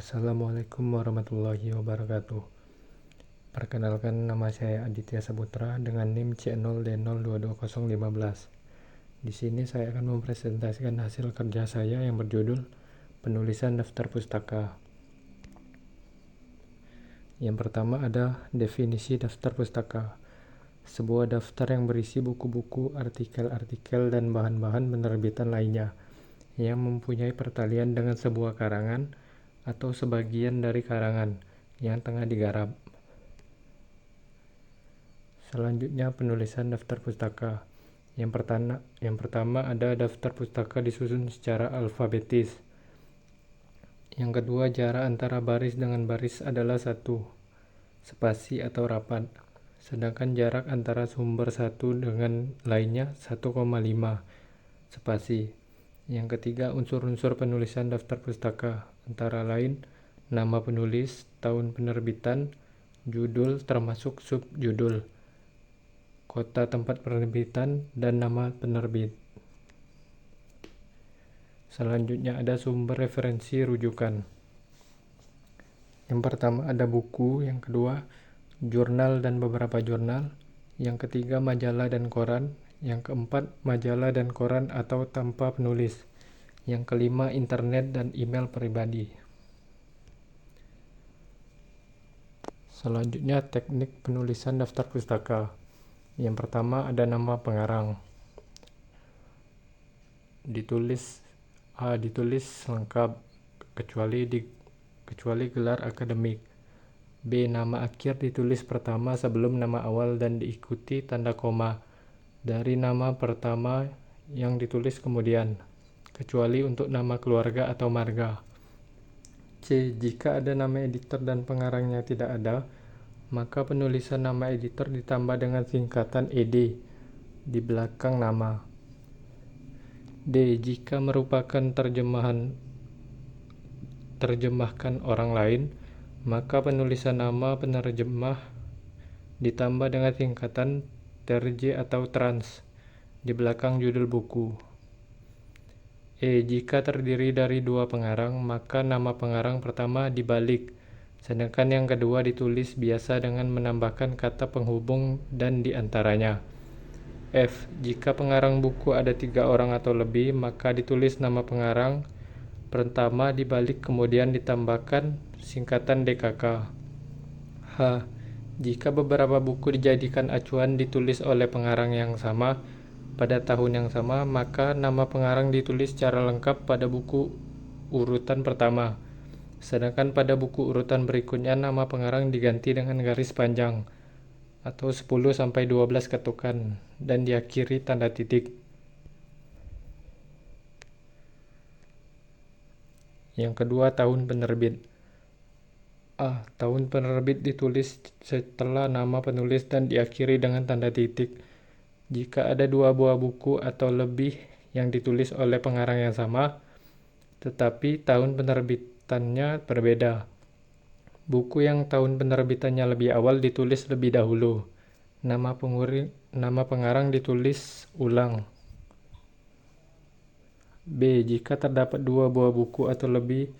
Assalamualaikum warahmatullahi wabarakatuh. Perkenalkan, nama saya Aditya Saputra dengan NIM C0D022015. Di sini saya akan mempresentasikan hasil kerja saya yang berjudul penulisan daftar pustaka. Yang pertama ada definisi daftar pustaka. Sebuah daftar yang berisi buku-buku, artikel-artikel, dan bahan-bahan penerbitan lainnya yang mempunyai pertalian dengan sebuah karangan atau sebagian dari karangan yang tengah digarap. Selanjutnya, penulisan daftar pustaka. Yang pertama ada daftar pustaka disusun secara alfabetis. Yang kedua, jarak antara baris dengan baris adalah 1 spasi atau rapat, sedangkan jarak antara sumber satu dengan lainnya 1,5 spasi. Yang ketiga, unsur-unsur penulisan daftar pustaka antara lain nama penulis, tahun penerbitan, judul termasuk subjudul, kota tempat penerbitan, dan nama penerbit. Selanjutnya ada sumber referensi rujukan. Yang pertama ada buku, yang kedua jurnal dan beberapa jurnal, yang ketiga majalah dan koran, yang keempat majalah dan koran atau tanpa penulis, yang kelima internet dan email pribadi. Selanjutnya teknik penulisan daftar pustaka. Yang pertama ada nama pengarang. Ditulis lengkap kecuali gelar akademik. B. Nama akhir ditulis pertama sebelum nama awal dan diikuti tanda koma dari nama pertama yang ditulis kemudian, kecuali untuk nama keluarga atau marga. C. Jika ada nama editor dan pengarangnya tidak ada, maka penulisan nama editor ditambah dengan singkatan ed di belakang nama. D. Jika merupakan terjemahkan orang lain, maka penulisan nama penerjemah ditambah dengan singkatan terj atau trans di belakang judul buku. E. Jika terdiri dari 2 pengarang, maka nama pengarang pertama dibalik, sedangkan yang kedua ditulis biasa dengan menambahkan kata penghubung dan di antaranya. F. Jika pengarang buku ada 3 orang atau lebih, maka ditulis nama pengarang pertama dibalik kemudian ditambahkan singkatan DKK. H. Jika beberapa buku dijadikan acuan ditulis oleh pengarang yang sama pada tahun yang sama, maka nama pengarang ditulis secara lengkap pada buku urutan pertama, sedangkan pada buku urutan berikutnya nama pengarang diganti dengan garis panjang atau 10-12 ketukan dan diakhiri tanda titik. Yang kedua, tahun penerbit. A. Tahun penerbit ditulis setelah nama penulis dan diakhiri dengan tanda titik. Jika ada 2 buah buku atau lebih yang ditulis oleh pengarang yang sama, tetapi tahun penerbitannya berbeda, buku yang tahun penerbitannya lebih awal ditulis lebih dahulu. Nama pengarang ditulis ulang. B. Jika terdapat 2 buah buku atau lebih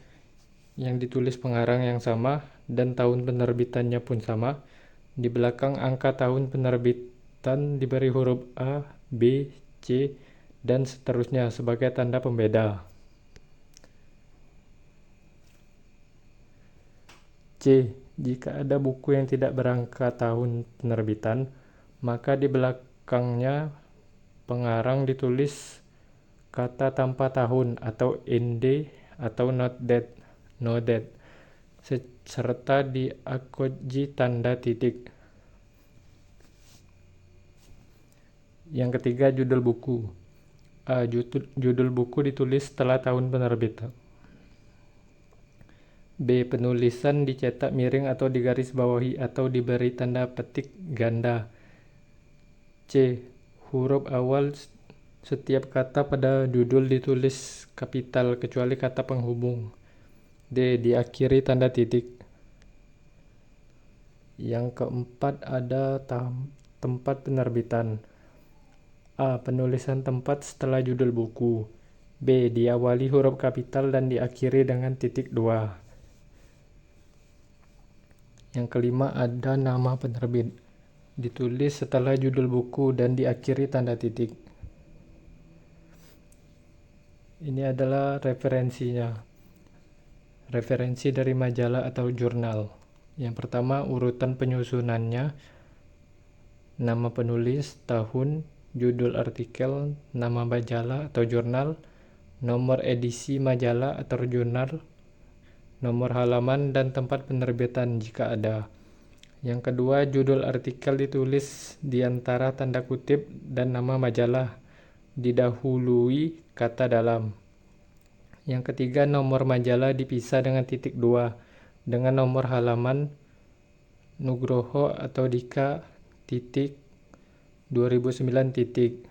yang ditulis pengarang yang sama dan tahun penerbitannya pun sama, di belakang angka tahun penerbitan diberi huruf A, B, C, dan seterusnya sebagai tanda pembeda. C. Jika ada buku yang tidak berangka tahun penerbitan, maka di belakangnya pengarang ditulis kata tanpa tahun atau ND atau not that serta diakoji tanda titik. Yang ketiga, judul buku. A. Judul buku ditulis setelah tahun penerbitan. B. Penulisan dicetak miring atau digaris bawahi atau diberi tanda petik ganda. C. Huruf awal setiap kata pada judul ditulis kapital kecuali kata penghubung. D. Diakhiri tanda titik. Yang keempat ada tempat penerbitan. A. Penulisan tempat setelah judul buku. B. Diawali huruf kapital dan diakhiri dengan titik 2. Yang kelima ada nama penerbit. Ditulis setelah judul buku dan diakhiri tanda titik. Ini adalah referensinya. Referensi dari majalah atau jurnal. Yang pertama, urutan penyusunannya, nama penulis, tahun, judul artikel, nama majalah atau jurnal, nomor edisi majalah atau jurnal, nomor halaman dan tempat penerbitan jika ada. Yang kedua, judul artikel ditulis di antara tanda kutip dan nama majalah, didahului kata dalam. Yang ketiga, nomor majalah dipisah dengan titik 2 dengan nomor halaman Nugroho atau Dika titik 2009 titik.